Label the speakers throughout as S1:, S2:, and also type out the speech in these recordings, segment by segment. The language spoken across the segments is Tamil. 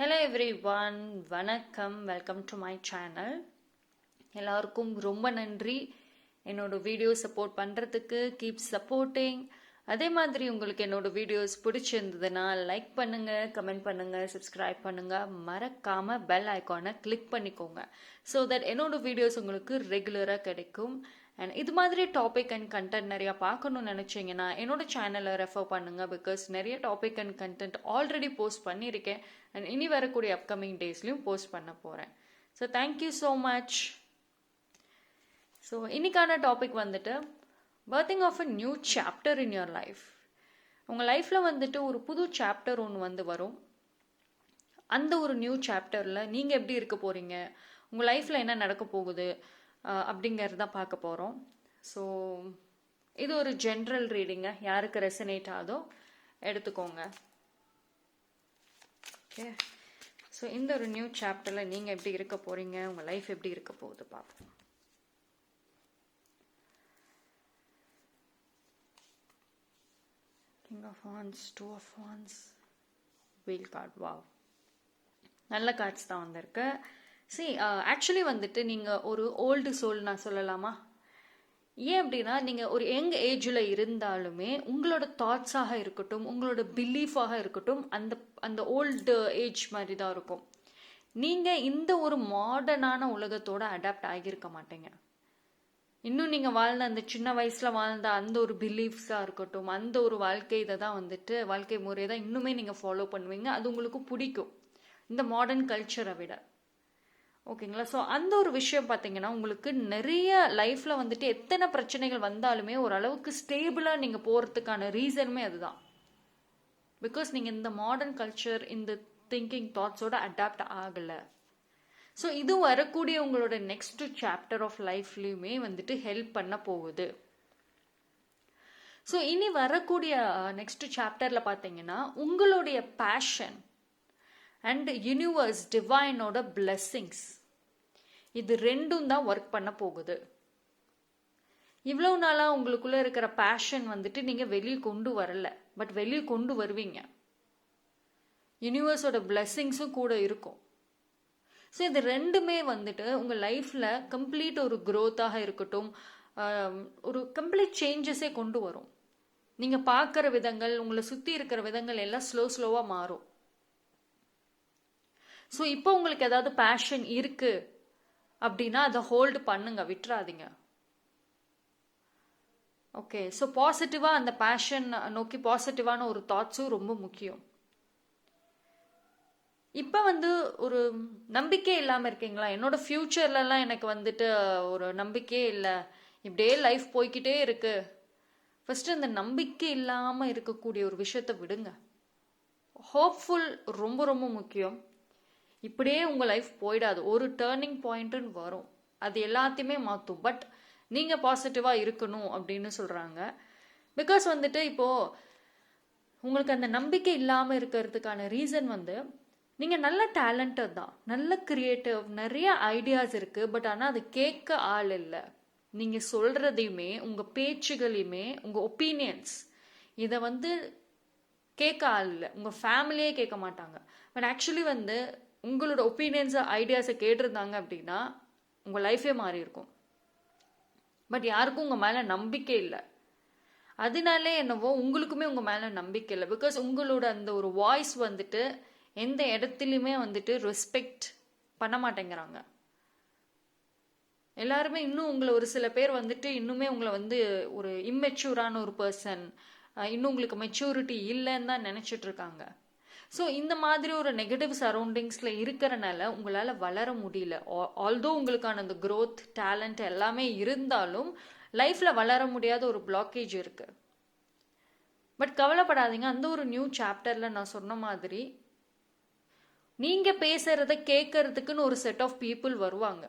S1: ஹலோ எவ்ரிவன், வணக்கம். Welcome to my channel. எல்லாருக்கும் ரொம்ப நன்றி என்னோட வீடியோ சப்போர்ட் பண்ணுறதுக்கு. Keep supporting. அதே மாதிரி உங்களுக்கு என்னோட வீடியோஸ் பிடிச்சிருந்ததுன்னா லைக் பண்ணுங்கள், கமெண்ட் பண்ணுங்கள், சப்ஸ்கிரைப் பண்ணுங்கள். மறக்காமல் பெல் ஐக்கானை கிளிக் பண்ணிக்கோங்க. ஸோ தட் என்னோட வீடியோஸ் உங்களுக்கு ரெகுலராக கிடைக்கும். அண்ட் இது மாதிரி டாபிக் அண்ட் கண்டென்ட் நிறையா பார்க்கணும்னு நினச்சிங்கன்னா என்னோட சேனலை ரெஃபர் பண்ணுங்கள். பிகாஸ் நிறைய topic and content already post பண்ணியிருக்கேன். அண்ட் இனி வரக்கூடிய அப்கமிங் டேஸ்லையும் போஸ்ட் பண்ண போகிறேன். So thank you so much. So இன்னைக்கான டாபிக் வந்துட்டு birthing of a new chapter in your life. உங்கள் லைஃப்பில் வந்துட்டு ஒரு புது சாப்டர் ஒன்று வந்து வரும். அந்த ஒரு நியூ சாப்டரில் நீங்கள் எப்படி இருக்க போகிறீங்க, உங்கள் லைஃப்பில் என்ன நடக்க போகுது அப்படிங்கிறது தான் பார்க்க போகிறோம். ஸோ இது ஒரு ஜென்ரல் ரீடிங்க. யாருக்கு ரெசனேட் ஆகுதோ எடுத்துக்கோங்க. ஓகே. ஸோ இந்த ஒரு நியூ சாப்டரில் நீங்கள் எப்படி இருக்க போகிறீங்க, உங்கள் லைஃப் எப்படி இருக்க போகுது பார்ப்போம். King of Wands, Two of Wands, Wheel card. Wow, நல்ல கார்ட்ஸ் தான் வந்திருக்கு. ஆக்சுவலி வந்துட்டு நீங்கள் ஒரு ஓல்டு சோல் நான் சொல்லலாமா? ஏன் அப்படின்னா, நீங்கள் ஒரு யங் ஏஜில் இருந்தாலுமே உங்களோட தாட்ஸாக இருக்கட்டும், உங்களோட பிலீஃபாக இருக்கட்டும், அந்த ஓல்டு ஏஜ் மாதிரி தான் இருக்கும். நீங்கள் இந்த ஒரு மாடர்னான உலகத்தோட அடாப்ட் ஆகியிருக்க மாட்டீங்க. இன்னும் நீங்கள் வாழ்ந்த அந்த சின்ன வயசில் வாழ்ந்த அந்த ஒரு பிலீஃப்ஸாக இருக்கட்டும், அந்த ஒரு வாழ்க்கை இதை தான் வந்துட்டு வாழ்க்கை முறையை தான் இன்னுமே நீங்கள் ஃபாலோ பண்ணுவீங்க. அது உங்களுக்கு பிடிக்கும் இந்த மாடர்ன் கல்ச்சரை விட. ஓகேங்களா? ஸோ அந்த ஒரு விஷயம் பார்த்தீங்கன்னா, உங்களுக்கு நிறைய லைஃப்பில் வந்துட்டு எத்தனை பிரச்சனைகள் வந்தாலுமே ஓரளவுக்கு ஸ்டேபிளாக நீங்கள் போகிறதுக்கான ரீசனுமே அதுதான். பிகாஸ் நீங்கள் இந்த மாடர்ன் கல்ச்சர், இந்த திங்கிங் தாட்ஸோட அடாப்ட் ஆகலை. ஸோ இது வரக்கூடிய உங்களோட நெக்ஸ்ட் சாப்டர் ஆஃப் லைஃப்லையுமே வந்துட்டு ஹெல்ப் பண்ண போகுது. ஸோ இனி வரக்கூடிய நெக்ஸ்ட் சாப்டரில் பார்த்தீங்கன்னா, உங்களுடைய பேஷன் அண்ட் யூனிவர்ஸ் டிவைனோட பிளெஸ்ஸிங்ஸ், இது ரெண்டும் தான் ஒர்க் பண்ண போகுது. இவ்வளவு நாளாக உங்களுக்குள்ள இருக்கிற பேஷன் வந்துட்டு நீங்கள் வெளியே கொண்டு வரல, பட் வெளியே கொண்டு வருவீங்க. யூனிவர்ஸோட பிளெஸ்ஸிங்ஸும் கூட இருக்கும். ஸோ இது ரெண்டுமே வந்துட்டு உங்கள் லைஃப்பில் கம்ப்ளீட் ஒரு க்ரோத்தாக இருக்கட்டும், ஒரு கம்ப்ளீட் சேஞ்சஸே கொண்டு வரும். நீங்கள் பார்க்குற விதங்கள், உங்களை சுற்றி இருக்கிற விதங்கள் எல்லாம் ஸ்லோவாக மாறும். ஸோ இப்போ உங்களுக்கு ஏதாவது பேஷன் இருக்கு அப்படின்னா அதை ஹோல்டு பண்ணுங்க, விட்டுறாதீங்க. ஓகே. ஸோ பாசிட்டிவாக அந்த பேஷன் நோக்கி பாசிட்டிவான ஒரு தாட்ஸும் ரொம்ப முக்கியம். இப்போ ஒரு நம்பிக்கை இல்லாமல் இருக்கீங்களா? என்னோட ஃப்யூச்சர்லலாம் எனக்கு வந்துட்டு ஒரு நம்பிக்கையே இல்லை, இப்படியே லைஃப் போய்கிட்டே இருக்கு. ஃபர்ஸ்ட் இந்த நம்பிக்கை இல்லாமல் இருக்கக்கூடிய ஒரு விஷயத்தை விடுங்க. ஹோப்ஃபுல் ரொம்ப ரொம்ப முக்கியம். இப்படியே உங்கள் லைஃப் போயிடாது, ஒரு டேர்னிங் பாயிண்ட்டுன்னு வரும், அது எல்லாத்தையுமே மாற்றும். பட் நீங்கள் பாசிட்டிவாக இருக்கணும் அப்படின்னு சொல்கிறாங்க. பிகாஸ் வந்துட்டு இப்போது உங்களுக்கு அந்த நம்பிக்கை இல்லாமல் இருக்கிறதுக்கான ரீசன் நீங்கள் நல்ல டேலண்டட் தான், நல்ல கிரியேட்டிவ், நிறைய ஐடியாஸ் இருக்குது. பட் ஆனால் அது கேட்க ஆள் இல்லை. நீங்கள் சொல்கிறதையுமே, உங்கள் பேச்சுகளையுமே, உங்கள் ஒப்பீனியன்ஸ் இதை கேட்க ஆள் இல்லை. உங்கள் ஃபேமிலியே கேட்க மாட்டாங்க. பட் ஆக்சுவலி உங்களோட ஒப்பீனியன்ஸை, ஐடியாஸை கேட்டிருந்தாங்க அப்படின்னா உங்கள் லைஃபே மாறி இருக்கும். பட் யாருக்கும் உங்கள் மேலே நம்பிக்கை இல்லை. அதனாலே என்னவோ உங்களுக்குமே உங்கள் மேலே நம்பிக்கை இல்லை. பிகாஸ் உங்களோட அந்த ஒரு வாய்ஸ் எந்த இடத்துலையுமே ரெஸ்பெக்ட் பண்ண மாட்டேங்கிறாங்க. எல்லாருமே இன்னும் உங்களை, ஒரு சில பேர் இன்னுமே உங்களை ஒரு இம்மெச்சூரான ஒரு பர்சன், இன்னும் உங்களுக்கு மெச்சூரிட்டி இல்லைன்னு தான் நினச்சிட்டு இருக்காங்க. ஸோ இந்த மாதிரி ஒரு நெகட்டிவ் சரௌண்டிங்ஸில் இருக்கிறனால உங்களால் வளர முடியல. ஆல்தோ உங்களுக்கான அந்த க்ரோத், டேலண்ட் எல்லாமே இருந்தாலும் லைஃப்பில் வளர முடியாத ஒரு பிளாக்கேஜ் இருக்குது. பட் கவலைப்படாதீங்க, அந்த ஒரு நியூ சாப்டரில் நான் சொன்ன மாதிரி நீங்கள் பேசுகிறத கேட்கறதுக்குன்னு ஒரு செட் ஆஃப் பீப்புள் வருவாங்க.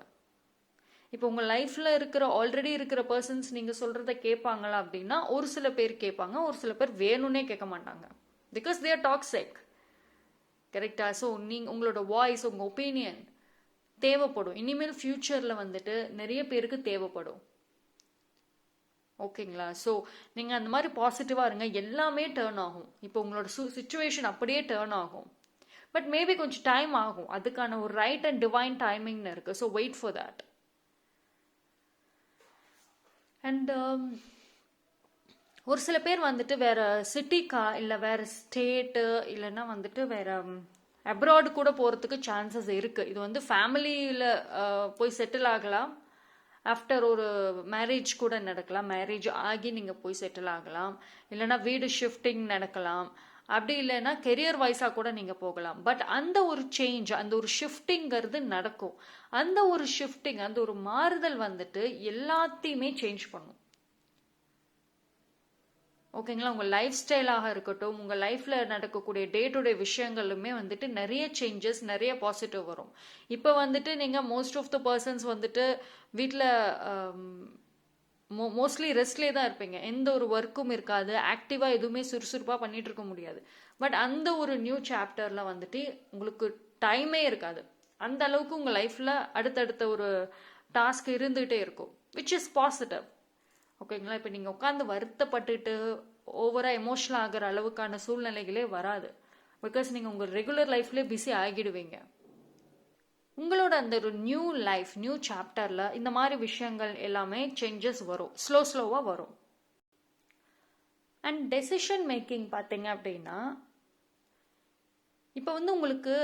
S1: இப்போ உங்கள் லைஃப்பில் ஆல்ரெடி இருக்கிற பர்சன்ஸ் நீங்கள் சொல்கிறத கேட்பாங்களா அப்படின்னா ஒரு சில பேர் கேட்பாங்க, ஒரு சில பேர் வேணும்னே கேட்க மாட்டாங்க. Because they are toxic. கரெக்டா? ஸோ உங்களோட வாய்ஸ், உங்கள் ஒப்பீனியன் தேவைப்படும். இனிமேல் ஃப்யூச்சரில் நிறைய பேருக்கு தேவைப்படும். ஓகேங்களா? ஸோ நீங்கள் அந்த மாதிரி பாசிட்டிவாக இருங்க, எல்லாமே டேர்ன் ஆகும். இப்போ உங்களோட சுச்சுவேஷன் அப்படியே டேர்ன் ஆகும். பட் மேபி கொஞ்சம் டைம் ஆகும். அதுக்கான ஒரு ரைட் அண்ட் டிவைன் டைமிங்னு இருக்குது. So wait for that. And ஒரு சில பேர் வந்துட்டு வேற சிட்டிக்கா இல்லை வேற ஸ்டேட்டு இல்லைன்னா வந்துட்டு வேற அப்ராடு கூட போகிறதுக்கு சான்சஸ் இருக்குது. இது வந்து ஃபேமிலியில் போய் செட்டில் ஆகலாம். ஆஃப்டர் ஒரு மேரேஜ் கூட நடக்கலாம். மேரேஜ் ஆகி நீங்கள் போய் செட்டில் ஆகலாம். இல்லைன்னா வீடு ஷிஃப்டிங் நடக்கலாம். அப்படி இல்லைன்னா கெரியர் வைஸாக கூட நீங்கள் போகலாம். பட் அந்த ஒரு சேஞ்ச், அந்த ஒரு ஷிஃப்டிங்கிறது நடக்கும். அந்த ஒரு ஷிஃப்டிங், அந்த ஒரு மாறுதல் வந்துட்டு எல்லாத்தையுமே சேஞ்ச் பண்ணும். ஓகேங்களா? உங்கள் லைஃப் ஸ்டைலாக இருக்கட்டும், உங்கள் லைஃப்பில் நடக்கக்கூடிய டே டு டே விஷயங்களுமே வந்துட்டு நிறைய சேஞ்சஸ், நிறைய பாசிட்டிவ் வரும். இப்போ வந்துட்டு நீங்கள் மோஸ்ட் ஆஃப் த பர்சன்ஸ் வந்துட்டு வீட்டில் மோஸ்ட்லி ரெஸ்ட்லேயே தான் இருப்பீங்க. எந்த ஒரு ஒர்க்கும் இருக்காது. ஆக்டிவாக எதுவுமே சுறுசுறுப்பாக பண்ணிட்டு இருக்க முடியாது. பட் அந்த ஒரு நியூ சாப்டரில் வந்துட்டு உங்களுக்கு டைமே இருக்காது. அந்த அளவுக்கு உங்கள் லைஃப்பில் அடுத்தடுத்த ஒரு டாஸ்க் இருந்துகிட்டே இருக்கும், விச் இஸ் பாசிட்டிவ். ஓகேங்களா? இப்போ நீங்கள் உட்காந்து வருத்தப்பட்டுட்டு ஓவராக எமோஷனல் ஆகிற அளவுக்கான சூழ்நிலைகளே வராது. பிகாஸ் நீங்கள் உங்கள் ரெகுலர் லைஃப்லேயே பிஸி ஆகிடுவீங்க. உங்களோட அந்த ஒரு நியூ லைஃப், நியூ சாப்டரில் இந்த மாதிரி விஷயங்கள் எல்லாமே சேஞ்சஸ் வரும், ஸ்லோவாக வரும். அண்ட் டெசிஷன் மேக்கிங் பார்த்தீங்க அப்படின்னா, இப்போ வந்து உங்களுக்கு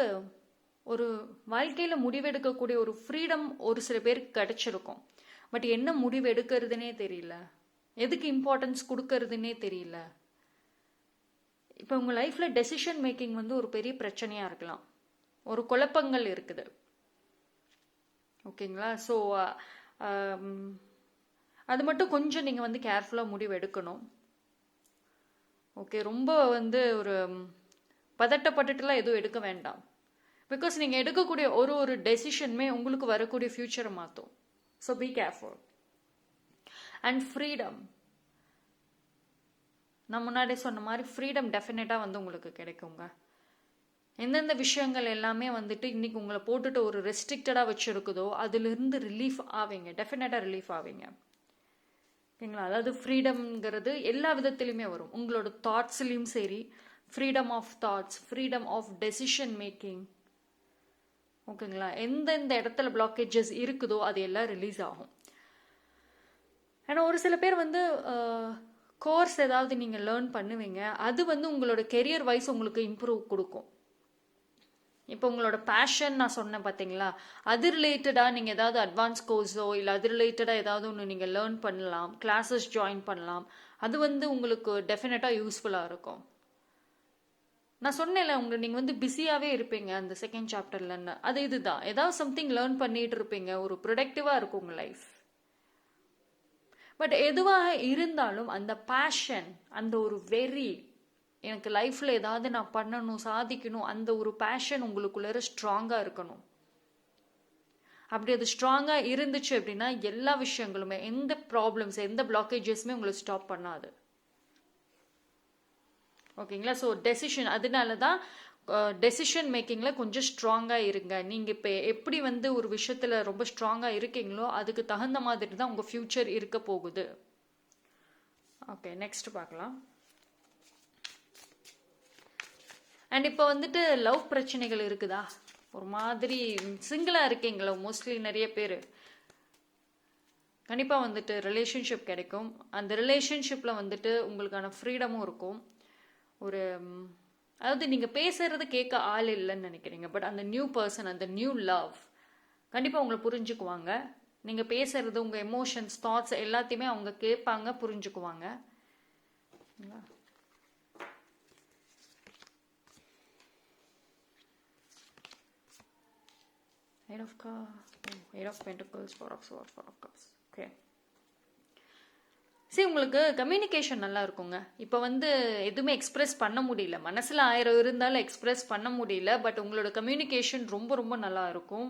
S1: ஒரு வாழ்க்கையில் முடிவெடுக்கக்கூடிய ஒரு ஃப்ரீடம் ஒரு சில பேருக்கு கிடைச்சிருக்கும். பட் என்ன முடிவு எடுக்கிறதுனே தெரியல, எதுக்கு இம்பார்ட்டன்ஸ் கொடுக்கறதுனே தெரியல. இப்போ உங்கள் லைஃப்பில் டெசிஷன் மேக்கிங் வந்து ஒரு பெரிய பிரச்சனையாக இருக்கலாம். ஒரு குழப்பங்கள் இருக்குது. ஓகேங்களா? ஸோ அது மட்டும் கொஞ்சம் நீங்கள் வந்து கேர்ஃபுல்லாக முடிவு எடுக்கணும். ஓகே, ரொம்ப வந்து ஒரு பதட்டப்பட்டுட்டுலாம் எதுவும் எடுக்க வேண்டாம். பிகாஸ் நீங்கள் எடுக்கக்கூடிய ஒரு டெசிஷனுமே உங்களுக்கு வரக்கூடிய ஃப்யூச்சரை மாற்றும். So be careful. And freedom, நான் முன்னாடி சொன்ன மாதிரி ஃப்ரீடம் டெஃபினட்டாக வந்து உங்களுக்கு கிடைக்குங்க. எந்தெந்த விஷயங்கள் எல்லாமே வந்துட்டு இன்னைக்கு உங்களை போட்டுட்டு ஒரு ரெஸ்ட்ரிக்டடாக வச்சுருக்குதோ அதிலிருந்து ரிலீஃப் ஆவீங்க, டெஃபினட்டாக ரிலீஃப் ஆவீங்க. ஓகேங்களா? அதாவது ஃப்ரீடம்ங்கிறது எல்லா விதத்துலையுமே வரும். உங்களோட தாட்ஸ்லையும் சரி, freedom of thoughts, freedom of decision making. ஓகேங்களா? எந்தெந்த இடத்துல பிளாக்கேஜஸ் இருக்குதோ அது எல்லாம் ரிலீஸ் ஆகும். ஏன்னா ஒரு சில பேர் வந்து கோர்ஸ் ஏதாவது நீங்கள் லேர்ன் பண்ணுவீங்க, அது வந்து உங்களோட கெரியர் வைஸ் உங்களுக்கு இம்ப்ரூவ் கொடுக்கும். இப்போ உங்களோட பேஷன் நான் சொன்னேன் பார்த்தீங்களா, அது ரிலேட்டடாக நீங்கள் ஏதாவது அட்வான்ஸ் கோர்ஸோ இல்லை அது ரிலேட்டடாக ஏதாவது ஒன்று நீங்கள் லேர்ன் பண்ணலாம், கிளாஸஸ் ஜாயின் பண்ணலாம். அது வந்து உங்களுக்கு டெஃபினட்டாக யூஸ்ஃபுல்லாக இருக்கும். நான் சொன்னேன்ல, நீங்கள் வந்து பிஸியாகவே இருப்பீங்க அந்த செகண்ட் சாப்டர்லன்னு. அது இதுதான், ஏதாவது சம்திங் லேர்ன் பண்ணிட்டு இருப்பீங்க, ஒரு ப்ரொடக்டிவாக இருக்கும் உங்கள் லைஃப். பட் எதுவாக இருந்தாலும் அந்த பேஷன், அந்த ஒரு வெறி, எனக்கு லைஃப்பில் ஏதாவது நான் பண்ணணும், சாதிக்கணும், அந்த ஒரு பேஷன் உங்களுக்குள்ள ஸ்ட்ராங்காக இருக்கணும். அப்படி அது ஸ்ட்ராங்காக இருந்துச்சு அப்படின்னா எல்லா விஷயங்களுமே, எந்த ப்ராப்ளம்ஸ், எந்த பிளாக்கேஜஸுமே உங்களை ஸ்டாப் பண்ணாது. ஓகேங்களா? ஸோ டெசிஷன், அதனால தான் டெசிஷன் மேக்கிங்கில் கொஞ்சம் ஸ்ட்ராங்காக இருங்க. நீங்கள் இப்போ எப்படி வந்து ஒரு விஷயத்தில் ரொம்ப ஸ்ட்ராங்காக இருக்கீங்களோ அதுக்கு தகுந்த மாதிரி தான் உங்கள் ஃப்யூச்சர் இருக்க போகுது. ஓகே, நெக்ஸ்ட் பார்க்கலாம். அண்ட் இப்போ வந்துட்டு லவ் பிரச்சனைகள் இருக்குதா, ஒரு மாதிரி சிங்கிளாக இருக்கீங்களா மோஸ்ட்லி நிறைய பேர், கண்டிப்பாக வந்துட்டு ரிலேஷன்ஷிப் கிடைக்கும். அந்த ரிலேஷன்ஷிப்பில் வந்துட்டு உங்களுக்கான ஃப்ரீடமும் இருக்கும். ஒரு அதாவது நீங்கள் பேசுறது கேட்க ஆள் இல்லைன்னு நினைக்கிறீங்க, பட் அந்த நியூ பர்சன், அந்த நியூ லவ் கண்டிப்பாக உங்களை புரிஞ்சுக்குவாங்க. நீங்கள் பேசுறது, உங்கள் எமோஷன்ஸ், தாட்ஸ் எல்லாத்தையுமே அவங்க கேட்பாங்க, புரிஞ்சுக்குவாங்க. Eight of Pentacles, Four of Swords, Four of Cups. Okay. சரி, உங்களுக்கு கம்யூனிகேஷன் நல்லா இருக்குங்க. இப்போ வந்து எதுவுமே எக்ஸ்பிரஸ் பண்ண முடியல, மனசில் 1000 இருந்தாலும் எக்ஸ்பிரஸ் பண்ண முடியல. பட் உங்களோட கம்யூனிகேஷன் ரொம்ப ரொம்ப நல்லா இருக்கும்.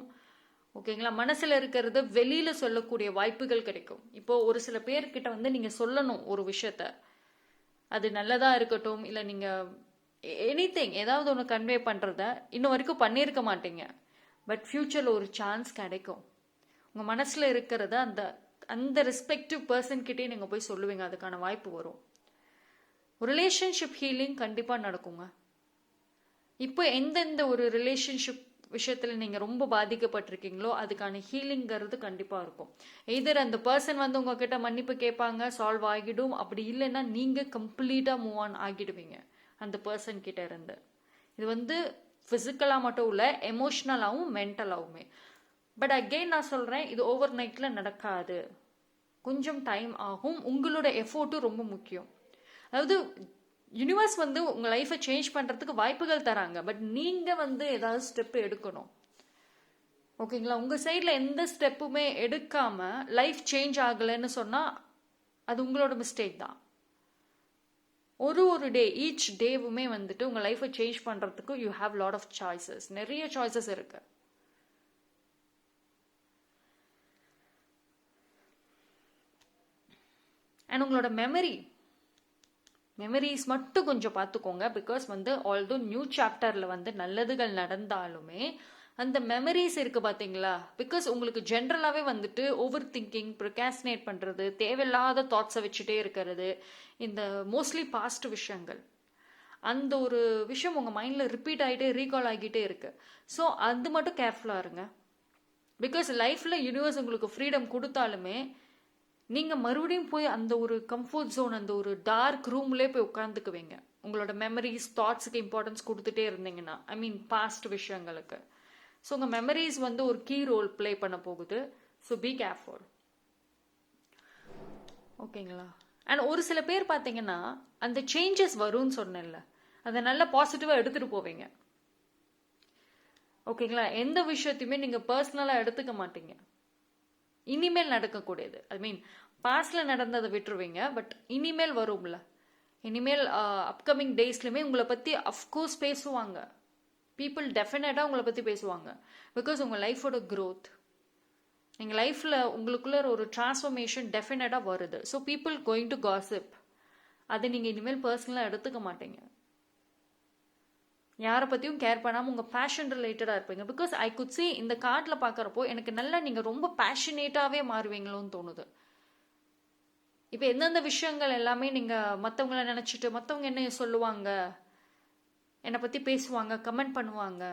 S1: ஓகேங்களா? மனசில் இருக்கிறத வெளியில் சொல்லக்கூடிய வாய்ப்புகள் கிடைக்கும். இப்போது ஒரு சில பேர்கிட்ட வந்து நீங்கள் சொல்லணும் ஒரு விஷயத்த, அது நல்லதாக இருக்கட்டும், இல்லை நீங்கள் எனிதிங் ஏதாவது ஒன்று கன்வே பண்ணுறத இன்னும் வரைக்கும் பண்ணியிருக்க மாட்டீங்க. பட் ஃப்யூச்சரில் ஒரு சான்ஸ் கிடைக்கும். உங்கள் மனசில் இருக்கிறத அந்த அந்த ரெஸ்பெக்டிவ் பர்சன்கிட்டே நீங்கள் போய் சொல்லுவீங்க, அதுக்கான வாய்ப்பு வரும். ரிலேஷன்ஷிப் ஹீலிங் கண்டிப்பாக நடக்குங்க. இப்போ எந்தெந்த ஒரு ரிலேஷன்ஷிப் விஷயத்தில் நீங்கள் ரொம்ப பாதிக்கப்பட்டிருக்கீங்களோ அதுக்கான ஹீலிங்கிறது கண்டிப்பாக இருக்கும். எதர் அந்த பர்சன் வந்து உங்ககிட்ட மன்னிப்பு கேட்பாங்க, சால்வ் ஆகிடும். அப்படி இல்லைன்னா நீங்கள் கம்ப்ளீட்டாக மூவ் ஆன் ஆகிடுவீங்க அந்த பர்சன் கிட்ட இருந்து. இது வந்து ஃபிசிக்கலாக மட்டும் இல்லை, எமோஷ்னலாகவும் மென்டலாகவுமே. பட் அகெயின் நான் சொல்கிறேன், இது ஓவர் நைட்டில் நடக்காது, கொஞ்சம் டைம் ஆகும். உங்களோட எஃபோர்ட்டும் ரொம்ப முக்கியம். அதாவது யூனிவர்ஸ் வந்து உங்கள் லைஃப்பை சேஞ்ச் பண்ணுறதுக்கு வாய்ப்புகள் தராங்க, பட் நீங்கள் வந்து ஏதாவது ஸ்டெப் எடுக்கணும். ஓகேங்களா? உங்கள் சைடில் எந்த ஸ்டெப்புமே எடுக்காமல் லைஃப் சேஞ்ச் ஆகலைன்னு சொன்னால் அது உங்களோட மிஸ்டேக் தான். ஒரு டே, ஈச் டேவுமே வந்துட்டு உங்கள் லைஃப்பை சேஞ்ச் பண்ணுறதுக்கு you have lot of choices, நிறைய சாய்ஸஸ் இருக்கு. அண்ட் உங்களோட மெமரிஸ் மட்டும் கொஞ்சம் பார்த்துக்கோங்க. பிகாஸ் வந்து ஆல்தோ நியூ சாப்டரில் வந்து நல்லதுகள் நடந்தாலுமே அந்த மெமரிஸ் இருக்குது பார்த்தீங்களா? பிகாஸ் உங்களுக்கு ஜென்ரலாகவே வந்துட்டு ஓவர் திங்கிங், ப்ரொகாஸ்டினேட் பண்ணுறது, தேவையில்லாத தாட்ஸை வச்சுட்டே இருக்கிறது, இந்த மோஸ்ட்லி பாஸ்ட் விஷயங்கள், அந்த ஒரு விஷயம் உங்கள் மைண்டில் ரிப்பீட் ஆகிட்டே ரீகால் ஆகிட்டே இருக்கு. ஸோ அது மட்டும் கேர்ஃபுல்லாக இருங்க. பிகாஸ் லைஃப்பில் யூனிவர்ஸ் உங்களுக்கு ஃப்ரீடம் கொடுத்தாலுமே நீங்கள் மறுபடியும் போய் அந்த ஒரு கம்ஃபர்ட் ஜோன், அந்த ஒரு டார்க் ரூம்லேயே போய் உட்காந்துக்குவீங்க. உங்களோட மெமரிஸ், தாட்ஸுக்கு இம்பார்ட்டன்ஸ் கொடுத்துட்டே இருந்தீங்கன்னா, ஐ மீன் பாஸ்ட் விஷயங்களுக்கு. ஸோ உங்கள் மெமரிஸ் வந்து ஒரு கீ ரோல் ப்ளே பண்ண போகுது. So be careful. ஓகேங்களா? அண்ட் ஒரு சில பேர் பார்த்தீங்கன்னா அந்த சேஞ்சஸ் வரும்னு சொன்னேன்ல, அதை நல்லா பாசிட்டிவாக எடுத்துகிட்டு போவீங்க. ஓகேங்களா? எந்த விஷயத்தையுமே நீங்கள் பர்சனலாக எடுத்துக்க மாட்டீங்க. இனிமேல் நடக்கக்கூடியது, ஐ மீன் பாஸ்டில் நடந்ததை விட்டுருவீங்க. பட் இனிமேல் வரும்ல, இனிமேல் அப்கமிங் டேஸ்லையுமே உங்களை பற்றி அஃப்கோர்ஸ் பேசுவாங்க. பீப்புள் டெஃபினட்டாக உங்களை பற்றி பேசுவாங்க. பிகாஸ் உங்கள் லைஃபோட க்ரோத், எங்கள் லைஃப்பில் உங்களுக்குள்ள ஒரு டிரான்ஸ்ஃபர்மேஷன் டெஃபினட்டாக வருது. So people going to gossip. அதை நீங்கள் இனிமேல் பர்சனலாக எடுத்துக்க மாட்டீங்க. யாரை பற்றியும் கேர் பண்ணாமல் உங்கள் பேஷன் ரிலேட்டடாக இருப்பீங்க. பிகாஸ் ஐ குட் சி இந்த கார்டில் பார்க்குறப்போ எனக்கு நல்லா நீங்கள் ரொம்ப பேஷனேட்டாகவே மாறுவீங்களோன்னு தோணுது. இப்போ எந்தெந்த விஷயங்கள் எல்லாமே நீங்கள் மற்றவங்கள நினச்சிட்டு மற்றவங்க என்ன சொல்லுவாங்க, என்னை பற்றி பேசுவாங்க, கமெண்ட் பண்ணுவாங்க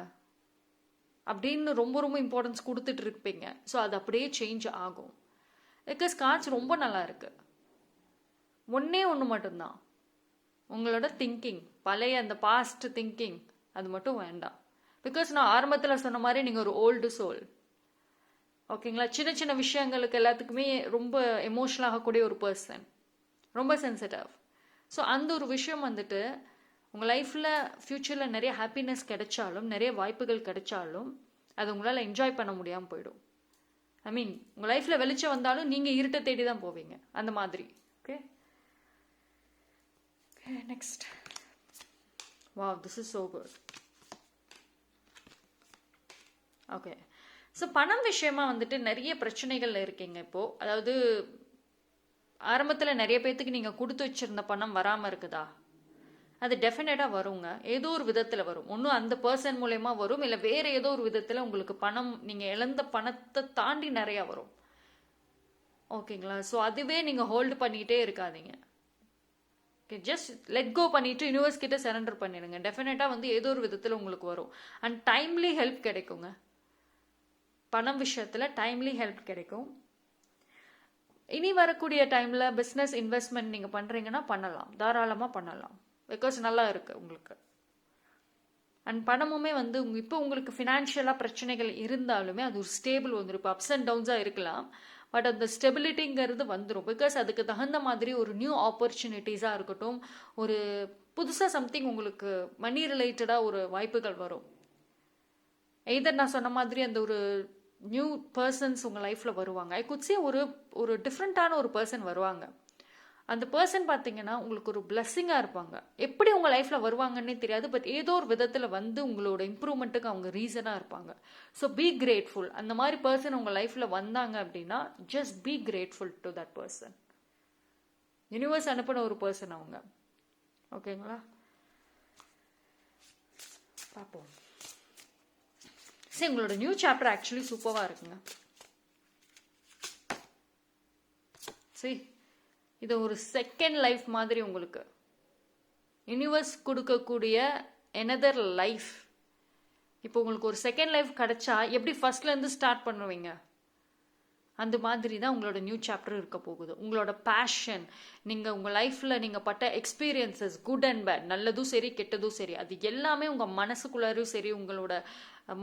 S1: அப்படின்னு ரொம்ப ரொம்ப இம்பார்ட்டன்ஸ் கொடுத்துட்டு இருப்பீங்க. ஸோ அது அப்படியே சேஞ்ச் ஆகும். பிகாஸ் கார்ட்ஸ் ரொம்ப நல்லா இருக்கு. ஒன்று மட்டும்தான், உங்களோட திங்கிங், பழைய அந்த பாஸ்ட் திங்கிங், அது மட்டும் வேண்டாம். பிகாஸ் நான் ஆரம்பத்தில் சொன்ன மாதிரி நீங்கள் ஒரு ஓல்டு சோல். ஓகேங்களா? சின்ன சின்ன விஷயங்களுக்கு எல்லாத்துக்குமே ரொம்ப எமோஷனல் ஆகக்கூடிய ஒரு பர்சன், ரொம்ப சென்சிட்டிவ். ஸோ அந்த ஒரு விஷயம் வந்துட்டு உங்கள் லைஃப்பில் ஃப்யூச்சரில் நிறைய ஹாப்பினஸ் கிடைச்சாலும், நிறைய வாய்ப்புகள் கிடைச்சாலும் அது உங்களால் என்ஜாய் பண்ண முடியாமல் போயிடும். ஐ மீன் உங்கள் லைஃப்பில் வெளிச்சம் வந்தாலும் நீங்கள் இருட்டை தேடி தான் போவீங்க, அந்த மாதிரி. Okay, next. Wow, this is so good. Okay, so பணம் விஷயமா வந்துட்டு நிறைய பிரச்சனைகள் இருக்கீங்க இப்போது. அதாவது ஆரம்பத்தில் நிறைய பேர்த்துக்கு நீங்கள் கொடுத்து வச்சுருந்த பணம் வராமல் இருக்குதா? அது டெஃபினட்டாக வருங்க, ஏதோ ஒரு விதத்தில் வரும். ஒன்றும் அந்த பர்சன் மூலயமா வரும், இல்லை வேறு ஏதோ ஒரு விதத்தில் உங்களுக்கு பணம், நீங்கள் இழந்த பணத்தை தாண்டி நிறையா வரும். ஓகேங்களா? ஸோ அதுவே நீங்கள் ஹோல்டு பண்ணிகிட்டே இருக்காதீங்க. ஓகே, ஜஸ்ட் லெட் கோ பண்ணிவிட்டு யூனிவர்ஸ் கிட்ட சரண்டர் பண்ணிடுங்க. டெஃபினட்டாக வந்து ஏதோ ஒரு விதத்தில் உங்களுக்கு வரும். அண்ட் டைம்லி ஹெல்ப் கிடைக்குங்க. பணம் விஷயத்தில் டைம்லி ஹெல்ப் கிடைக்கும். இனி வரக்கூடிய டைமில் பிஸ்னஸ் இன்வெஸ்ட்மெண்ட் நீங்கள் பண்ணுறீங்கன்னா பண்ணலாம், தாராளமாக பண்ணலாம். பிகாஸ் நல்லா இருக்குது உங்களுக்கு. அண்ட் பணமுமே வந்து இப்போ உங்களுக்கு ஃபினான்ஷியலாக பிரச்சனைகள் இருந்தாலுமே அது ஒரு ஸ்டேபிள் வந்துடும். இப்போ அப்ஸ் அண்ட் டவுன்ஸாக இருக்கலாம், பட் அந்த ஸ்டெபிலிட்டிங்கிறது வந்துடும். பிகாஸ் அதுக்கு தகுந்த மாதிரி ஒரு நியூ ஆப்பர்ச்சுனிட்டிஸாக இருக்கட்டும், ஒரு புதுசாக சம்திங் உங்களுக்கு மணி ரிலேட்டடாக ஒரு வாய்ப்புகள் வரும். எய்தர் நான் சொன்ன மாதிரி அந்த ஒரு நியூ பர்சன்ஸ் உங்கள் லைஃப்பில் வருவாங்க. ஐ குட் சே ஒரு டிஃப்ரெண்ட்டான ஒரு பர்சன் வருவாங்க. அந்த பர்சன் பார்த்தீங்கன்னா உங்களுக்கு ஒரு பிளஸ்ஸிங்காக இருப்பாங்க. எப்படி உங்கள் லைஃப்பில் வருவாங்கன்னே தெரியாது, பட் ஏதோ ஒரு விதத்தில் வந்து உங்களோட இம்ப்ரூவ்மெண்ட்டுக்கு அவங்க ரீசனாக இருப்பாங்க. So be grateful. அந்த மாதிரி பர்சன் உங்கள் லைஃப்பில் வந்தாங்க அப்படின்னா just be grateful to that person. Universe அனுப்பின ஒரு பர்சன் அவங்க. ஓகேங்களா? பார்ப்போம். சரி, உங்களோட நியூ சாப்டர் ஆக்சுவலி சூப்பராக இருக்குங்க. சரி, இது ஒரு செகண்ட் லைஃப் மாதிரி உங்களுக்கு யூனிவர்ஸ் கொடுக்கக்கூடிய another லைஃப். இப்போ உங்களுக்கு ஒரு செகண்ட் லைஃப் கிடைச்சா எப்படி ஃபர்ஸ்ட்லேருந்து ஸ்டார்ட் பண்ணுவீங்க? அந்த மாதிரி தான் உங்களோட நியூ சாப்டர் இருக்க போகுது. உங்களோட பேஷன், நீங்கள் உங்கள் லைஃப்பில் நீங்கள் பட்ட எக்ஸ்பீரியன்சஸ், குட் அண்ட் பேட், நல்லதும் சரி கெட்டதும் சரி, அது எல்லாமே உங்கள் மனசுக்குள்ளாரும் சரி, உங்களோட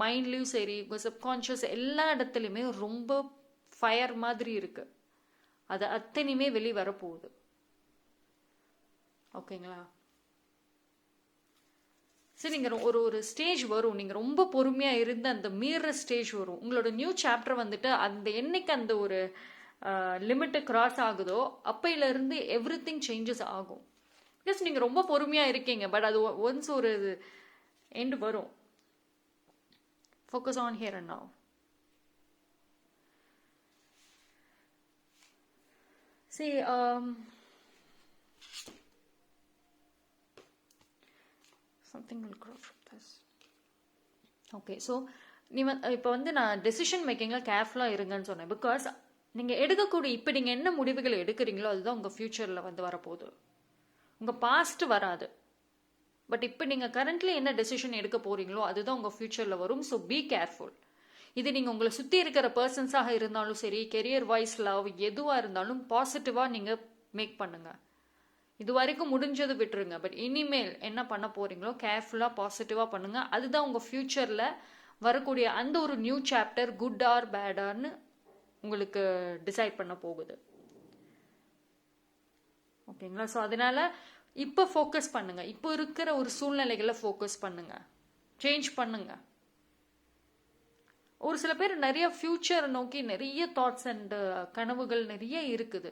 S1: மைண்ட்லேயும் சரி, உங்கள் சப்கான்ஷியஸ் எல்லா இடத்துலையுமே ரொம்ப ஃபயர் மாதிரி இருக்கு. அது அத்தனையுமே வெளியே வரப்போகுது. ஓகேங்களா? சரி, நீங்கள் ஒரு ஸ்டேஜ் வரும், நீங்கள் ரொம்ப பொறுமையாக இருந்து அந்த மீற ஸ்டேஜ் வரும். உங்களோட நியூ சாப்டர் வந்துட்டு அந்த என்னைக்கு அந்த ஒரு லிமிட்டை கிராஸ் ஆகுதோ அப்பையிலேருந்து எவ்ரி திங் சேஞ்சஸ் ஆகும். பிகாஸ் நீங்கள் ரொம்ப பொறுமையாக இருக்கீங்க. பட் அது ஒன்ஸ் ஒரு எண்டு வரும். Focus on here and now. See, something will grow from this. Okay, so இப்போ வந்து நான் டெசிஷன் மேக்கிங்கில் கேர்ஃபுல்லாக இருங்கன்னு சொன்னேன். பிகாஸ் நீங்கள் எடுக்கக்கூடிய இப்போ நீங்கள் என்ன முடிவுகள் எடுக்கிறீங்களோ அதுதான் உங்கள் ஃப்யூச்சரில் வந்து வரப்போகுது. உங்கள் பாஸ்ட் வராது. பட் இப்போ நீங்கள் கரண்ட்லி என்ன டெசிஷன் எடுக்க போகிறீங்களோ அதுதான் உங்கள் ஃப்யூச்சரில் வரும். So be careful. இது நீங்கள் உங்களை சுற்றி இருக்கிற பர்சன்ஸாக இருந்தாலும் சரி, கெரியர் வைஸ், லவ், எதுவாக இருந்தாலும் பாசிட்டிவாக நீங்கள் மேக் பண்ணுங்கள். இது வரைக்கும் முடிஞ்சது விட்டுருங்க. பட் இனிமேல் என்ன பண்ண போகிறீங்களோ கேர்ஃபுல்லாக பாசிட்டிவாக பண்ணுங்கள். அதுதான் உங்கள் ஃப்யூச்சரில் வரக்கூடிய அந்த ஒரு நியூ சாப்டர் குட் ஆர் பேடான்னு உங்களுக்கு டிசைட் பண்ண போகுது. ஓகேங்களா? ஸோ அதனால் இப்போ ஃபோக்கஸ் பண்ணுங்கள். இப்போ இருக்கிற ஒரு சூழ்நிலைகளை ஃபோக்கஸ் பண்ணுங்கள். சேஞ்ச் பண்ணுங்கள். ஒரு சில பேர் நிறைய ஃப்யூச்சரை நோக்கி நிறைய தாட்ஸ் அண்ட் கனவுகள் நிறைய இருக்குது.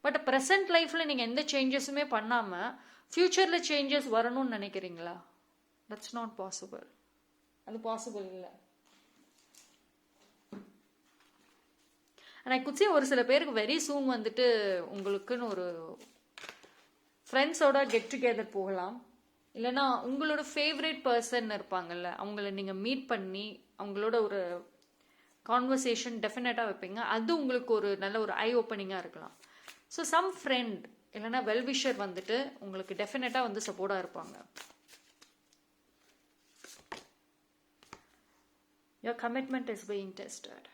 S1: பட் ப்ரெசன்ட் லைஃப்பில் நீங்கள் எந்த சேஞ்சஸுமே பண்ணாமல் ஃப்யூச்சரில் சேஞ்சஸ் வரணும்னு நினைக்கிறீங்களா? That's not possible. அது பாசிபிள் இல்லை. நான் குச்சி ஒரு சில பேருக்கு வெரி சூன் வந்துட்டு உங்களுக்குன்னு ஒரு ஃப்ரெண்ட்ஸோட கெட் டுகெதர் போகலாம். இல்லைனா உங்களோட ஃபேவரட் பர்சன் இருப்பாங்கல்ல, அவங்கள நீங்கள் மீட் பண்ணி அவங்களோட ஒரு கான்வர்சேஷன் டெஃபினட்டாக வைப்பீங்க. அது உங்களுக்கு ஒரு நல்ல ஒரு ஐ ஓப்பனிங்காக இருக்கலாம். ஸோ சம் ஃப்ரெண்ட் இல்லைனா வெல்விஷர் வந்துட்டு உங்களுக்கு டெஃபினட்டாக வந்து சப்போர்ட்டாக இருப்பாங்க. Your commitment is being tested.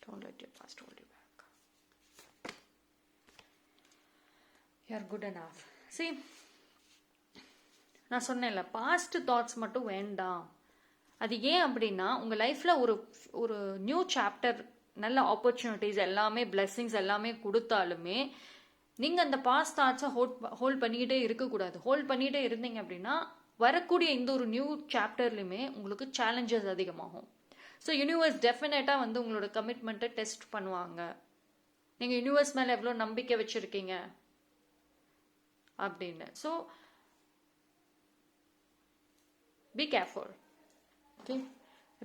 S1: Don't let your past hold you back. You are good enough. See, நான் சொன்னேன்ல, பாஸ்ட் தாட்ஸ் மட்டும் வேண்டாம். அது ஏன் அப்படின்னா உங்கள் லைஃப்பில் ஒரு நியூ சாப்டர், நல்ல ஆப்பர்ச்சுனிட்டிஸ் எல்லாமே, பிளெஸ்ஸிங்ஸ் எல்லாமே கொடுத்தாலுமே நீங்கள் அந்த பாஸ்ட் தாட்ஸை ஹோல்ட் பண்ணிக்கிட்டே இருக்கக்கூடாது. ஹோல்ட் பண்ணிகிட்டே இருந்தீங்க அப்படின்னா வரக்கூடிய இந்த ஒரு நியூ சாப்டர்லையுமே உங்களுக்கு சேலஞ்சஸ் அதிகமாகும். ஸோ யூனிவர்ஸ் டெஃபினட்டாக வந்து உங்களோட கமிட்மெண்ட்டை டெஸ்ட் பண்ணுவாங்க. நீங்கள் யூனிவர்ஸ் மேலே எவ்வளோ நம்பிக்கை வச்சுருக்கீங்க அப்படின்னு. So be careful. Okay,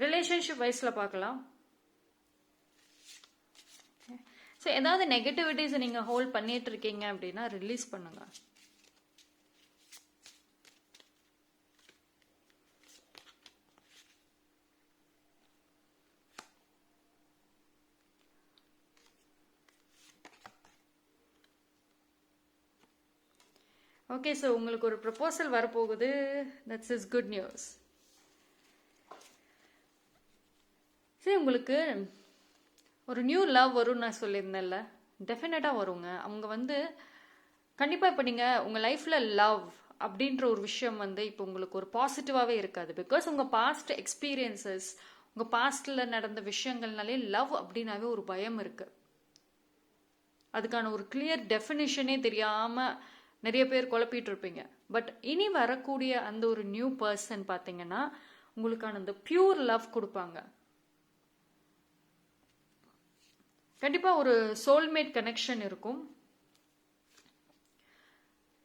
S1: relationship வைஸில் பார்க்கலாம். ஸோ ஏதாவது நெகட்டிவிட்டிஸை நீங்கள் ஹோல்ட் பண்ணிட்டு இருக்கீங்க அப்படின்னா ரிலீஸ் பண்ணுங்க. ஓகே, ஸோ உங்களுக்கு ஒரு ப்ரப்போசல் வரப்போகுது. That's is good news. சரி, உங்களுக்கு ஒரு நியூ லவ் வரும்னு நான் சொல்லியிருந்தேன்ல, டெஃபினட்டாக வருங்க. அவங்க வந்து கண்டிப்பாக இப்போ நீங்கள் உங்கள் லைஃப்பில் லவ் அப்படின்ற ஒரு விஷயம் வந்து இப்போ உங்களுக்கு ஒரு பாசிட்டிவாகவே இருக்காது. பிகாஸ் உங்கள் பாஸ்ட் எக்ஸ்பீரியன்சஸ், உங்கள் பாஸ்டில் நடந்த விஷயங்கள்னாலே லவ் அப்படின்னாவே ஒரு பயம் இருக்குது. அதுக்கான ஒரு கிளியர் டெஃபினிஷனே தெரியாமல் நிறைய பேர் குழப்பிட்டு இருப்பீங்க. பட் இனி வரக்கூடிய அந்த ஒரு நியூ பர்சன் பார்த்தீங்கன்னா உங்களுக்கான அந்த பியூர் லவ் கொடுப்பாங்க. கண்டிப்பாக ஒரு சோல்மேட் கனெக்ஷன் இருக்கும்.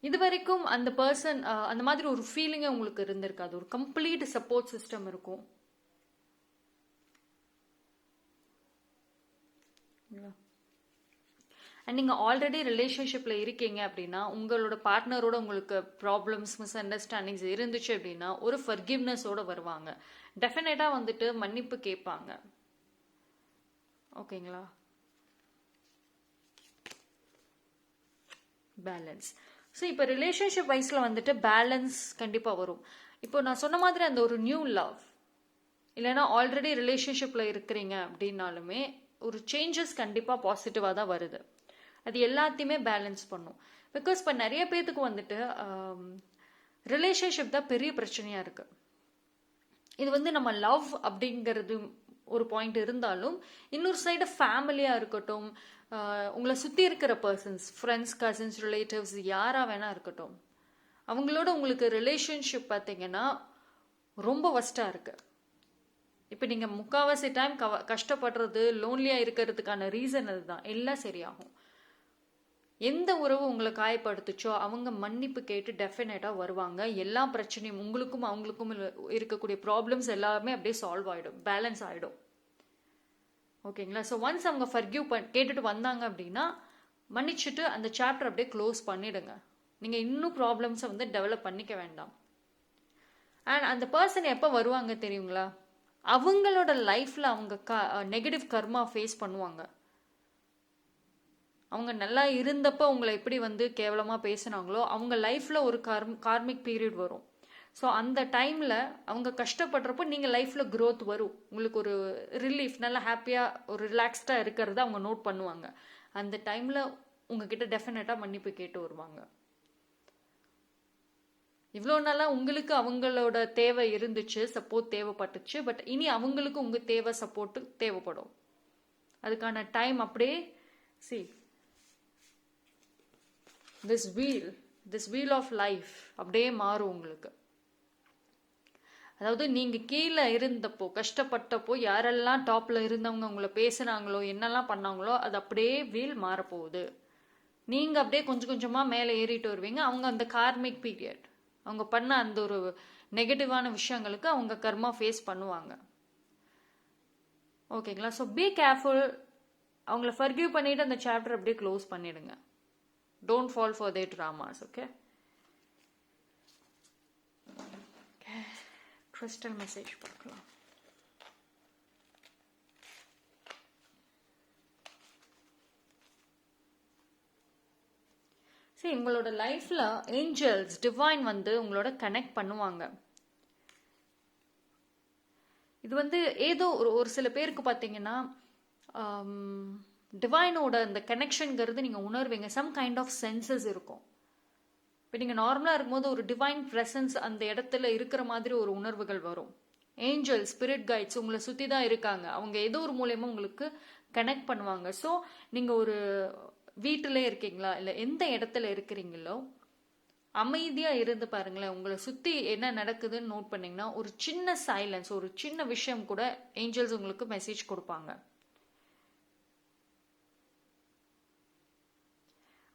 S1: இது வரைக்கும் அந்த பர்சன் அந்த மாதிரி ஒரு ஃபீலிங்கே உங்களுக்கு இருந்திருக்காது. ஒரு கம்ப்ளீட் சப்போர்ட் சிஸ்டம் இருக்கும். அண்ட் நீங்கள் ஆல்ரெடி ரிலேஷன்ஷிப்பில் இருக்கீங்க அப்படின்னா உங்களோட பார்ட்னரோட உங்களுக்கு ப்ராப்ளம்ஸ், மிஸ் அண்டர்ஸ்டாண்டிங்ஸ் இருந்துச்சு அப்படின்னா ஒரு ஃபர்கிவ்னஸோட வருவாங்க. டெஃபினட்டாக வந்துட்டு மன்னிப்பு கேட்பாங்க. ஓகேங்களா? பேலன்ஸ். ஸோ இப்போ ரிலேஷன்ஷிப் வைஸில் வந்துட்டு பேலன்ஸ் கண்டிப்பாக வரும். இப்போ நான் சொன்ன மாதிரி அந்த ஒரு நியூ லவ் இல்லைன்னா ஆல்ரெடி ரிலேஷன்ஷிப்பில் இருக்கிறீங்க அப்படின்னாலுமே ஒரு சேஞ்சஸ் கண்டிப்பாக பாசிட்டிவாக தான் வருது. அது எல்லாத்தையுமே பேலன்ஸ் பண்ணும். பிகாஸ் இப்போ நிறைய பேர்த்துக்கு வந்துட்டு ரிலேஷன்ஷிப் தான் பெரிய பிரச்சனையாக இருக்குது. இது வந்து நம்ம லவ் அப்படிங்கிறது ஒரு பாயிண்ட் இருந்தாலும் இன்னொரு சைடு ஃபேமிலியாக இருக்கட்டும், உங்களை சுற்றி இருக்கிற பர்சன்ஸ், ஃப்ரெண்ட்ஸ், கசின்ஸ், ரிலேட்டிவ்ஸ், யாராக வேணா இருக்கட்டும், அவங்களோட உங்களுக்கு ரிலேஷன்ஷிப் பார்த்தீங்கன்னா ரொம்ப வஸ்டாக இருக்கு. இப்போ நீங்கள் முக்கால்வாசி டைம் கஷ்டப்படுறது, லோன்லியாக இருக்கிறதுக்கான ரீசன் அதுதான். எல்லாம் சரியாகும். எந்த உறவு உங்களை காயப்படுத்துச்சோ அவங்க மன்னிப்பு கேட்டு டெஃபினட்டாக வருவாங்க. எல்லா பிரச்சனையும் உங்களுக்கும் அவங்களுக்கும் இருக்கக்கூடிய ப்ராப்ளம்ஸ் எல்லாமே அப்படியே சால்வ் ஆகிடும், பேலன்ஸ் ஆகிடும். ஓகேங்களா? ஸோ ஒன்ஸ் அவங்க ஃபர்கியூ கேட்டுட்டு வந்தாங்க அப்படின்னா மன்னிச்சுட்டு அந்த சாப்டர் அப்படியே க்ளோஸ் பண்ணிடுங்க. நீங்கள் இன்னும் ப்ராப்ளம்ஸை வந்து டெவலப் பண்ணிக்க வேண்டாம். அண்ட் அந்த பர்சன் எப்போ வருவாங்க தெரியுங்களா? அவங்களோட லைஃப்பில் அவங்க நெகட்டிவ் கர்மா ஃபேஸ் பண்ணுவாங்க. அவங்க நல்லா இருந்தப்போ உங்களை எப்படி வந்து கேவலமாக பேசினாங்களோ அவங்க லைஃப்பில் ஒரு கார்மிக் பீரியட் வரும். ஸோ அந்த டைமில் அவங்க கஷ்டப்படுறப்போ நீங்கள் லைஃப்பில் க்ரோத் வரும். உங்களுக்கு ஒரு ரிலீஃப், நல்லா ஹாப்பியாக ஒரு ரிலாக்ஸ்டாக இருக்கிறத அவங்க நோட் பண்ணுவாங்க. அந்த டைமில் உங்ககிட்ட டெஃபினட்டாக மன்னிப்பு கேட்டு வருவாங்க. இவ்வளோ நாளாக உங்களுக்கு அவங்களோட தேவை இருந்துச்சு, சப்போர்ட் தேவைப்பட்டுச்சு. பட் இனி அவங்களுக்கு உங்கள் தேவை, சப்போர்ட்டு தேவைப்படும். அதுக்கான டைம் அப்படியே this wheel of life அப்படியே மாறும் உங்களுக்கு. அதாவது நீங்கள் கீழே இருந்தப்போ, கஷ்டப்பட்டப்போ யாரெல்லாம் டாப்பில் இருந்தவங்க உங்களை பேசுனாங்களோ, என்னெல்லாம் பண்ணாங்களோ, அது அப்படியே வீல் மாறப்போகுது. நீங்கள் அப்படியே கொஞ்சம் கொஞ்சமாக மேலே ஏறிட்டு வருவீங்க. அவங்க அந்த கார்மிக் பீரியட், அவங்க பண்ண அந்த ஒரு நெகட்டிவான விஷயங்களுக்கு அவங்க கர்மா ஃபேஸ் பண்ணுவாங்க. ஓகேங்களா? So be careful. அவங்கள ஃபர்கியூ பண்ணிவிட்டு அந்த சாப்டர் அப்படியே க்ளோஸ் பண்ணிடுங்க. Don't fall for their dramas, okay? Crystal message பார்க்கலாம். சரி, உங்களோட லைஃப்ல ஏஞ்சல்ஸ், டிவைன் வந்து உங்களோட கனெக்ட் பண்ணுவாங்க. இது வந்து ஏதோ ஒரு சில பேருக்கு பார்த்தீங்கன்னா டிவைனோட அந்த கனெக்ஷனுங்கிறது நீங்கள் உணர்வீங்க. சம் கைண்ட் ஆஃப் சென்சஸ் இருக்கும். இப்போ நீங்கள் நார்மலாக இருக்கும்போது ஒரு டிவைன் ப்ரெசன்ஸ் அந்த இடத்துல இருக்கிற மாதிரி ஒரு உணர்வுகள் வரும். ஏஞ்சல், ஸ்பிரிட் கைட்ஸ் உங்களை சுற்றி தான் இருக்காங்க. அவங்க ஏதோ ஒரு மூலயமா உங்களுக்கு கனெக்ட் பண்ணுவாங்க. ஸோ நீங்கள் ஒரு வீட்டிலே இருக்கீங்களா, இல்லை எந்த இடத்துல இருக்கிறீங்களோ அமைதியாக இருந்து பாருங்களேன். உங்களை சுற்றி என்ன நடக்குதுன்னு நோட் பண்ணிங்கன்னா ஒரு சின்ன சைலன்ஸ், ஒரு சின்ன விஷயம் கூட ஏஞ்சல்ஸ் உங்களுக்கு மெசேஜ் கொடுப்பாங்க.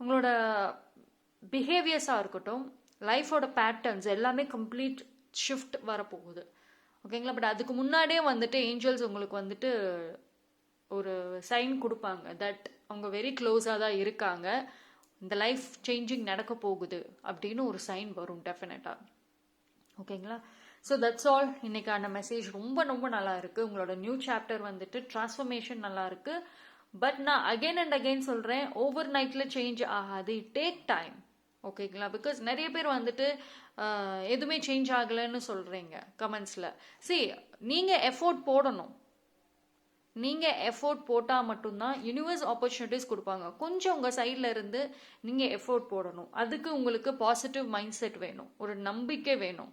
S1: உங்களோட பிஹேவியர்ஸாக இருக்கட்டும், லைஃபோட பேட்டர்ன்ஸ் எல்லாமே கம்ப்ளீட் ஷிஃப்ட் வரப்போகுது. ஓகேங்களா? பட் அதுக்கு முன்னாடியே வந்துட்டு ஏஞ்சல்ஸ் உங்களுக்கு வந்துட்டு ஒரு சைன் கொடுப்பாங்க. தட் அவங்க வெரி க்ளோஸாக தான் இருக்காங்க, இந்த லைஃப் சேஞ்சிங் நடக்க போகுது அப்படின்னு ஒரு சைன் வரும் டெஃபினட்டாக. ஓகேங்களா? So that's all. இன்னைக்கான மெசேஜ் ரொம்ப ரொம்ப நல்லா இருக்குது. உங்களோட நியூ சாப்டர் வந்துட்டு டிரான்ஸ்ஃபர்மேஷன் நல்லா இருக்குது. பட் நான் அகைன் அண்ட் அகைன் சொல்கிறேன், ஓவர் நைட்டில் சேஞ்ச் ஆகாது. It take time. ஓகேங்களா? பிகாஸ் நிறைய பேர் வந்துட்டு எதுவுமே சேஞ்ச் ஆகலைன்னு சொல்கிறீங்க கமெண்ட்ஸில். சரி, நீங்கள் எஃபோர்ட் போடணும். நீங்கள் எஃபோர்ட் போட்டால் மட்டும்தான் யூனிவர்ஸ் ஆப்பர்ச்சுனிட்டிஸ் கொடுப்பாங்க. கொஞ்சம் உங்கள் சைடில் இருந்து நீங்கள் எஃபோர்ட் போடணும். அதுக்கு உங்களுக்கு பாசிட்டிவ் மைண்ட் செட் வேணும், ஒரு நம்பிக்கை வேணும்.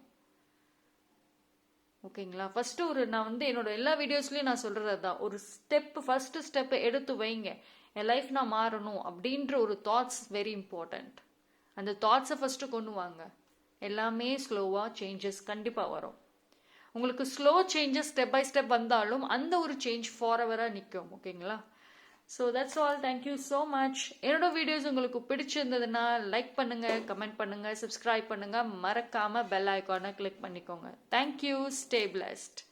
S1: ஓகேங்களா? ஃபஸ்ட்டு நான் வந்து என்னோட எல்லா வீடியோஸ்லையும் நான் சொல்கிறது தான், ஒரு ஃபஸ்ட்டு ஸ்டெப்பை எடுத்து வைங்க. என் லைஃப் நான் மாறணும் அப்படின்ற ஒரு தாட்ஸ் வெரி இம்பார்ட்டண்ட். அந்த தாட்ஸை ஃபஸ்ட்டு கொண்டு வாங்க. எல்லாமே ஸ்லோவாக சேஞ்சஸ் கண்டிப்பாக வரும். உங்களுக்கு slow changes step by step வந்தாலும் அந்த ஒரு சேஞ்ச் ஃபாரெவராக நிற்கும். ஓகேங்களா? So that's all. Thank you so much. என்னோட வீடியோஸ் உங்களுக்கு பிடிச்சிருந்ததுன்னா லைக் பண்ணுங்கள், கமெண்ட் பண்ணுங்கள், சப்ஸ்கிரைப் பண்ணுங்கள், மறக்காமல் பெல் ஐக்கானை கிளிக் பண்ணிக்கோங்க. தேங்க்யூ. Stay blessed.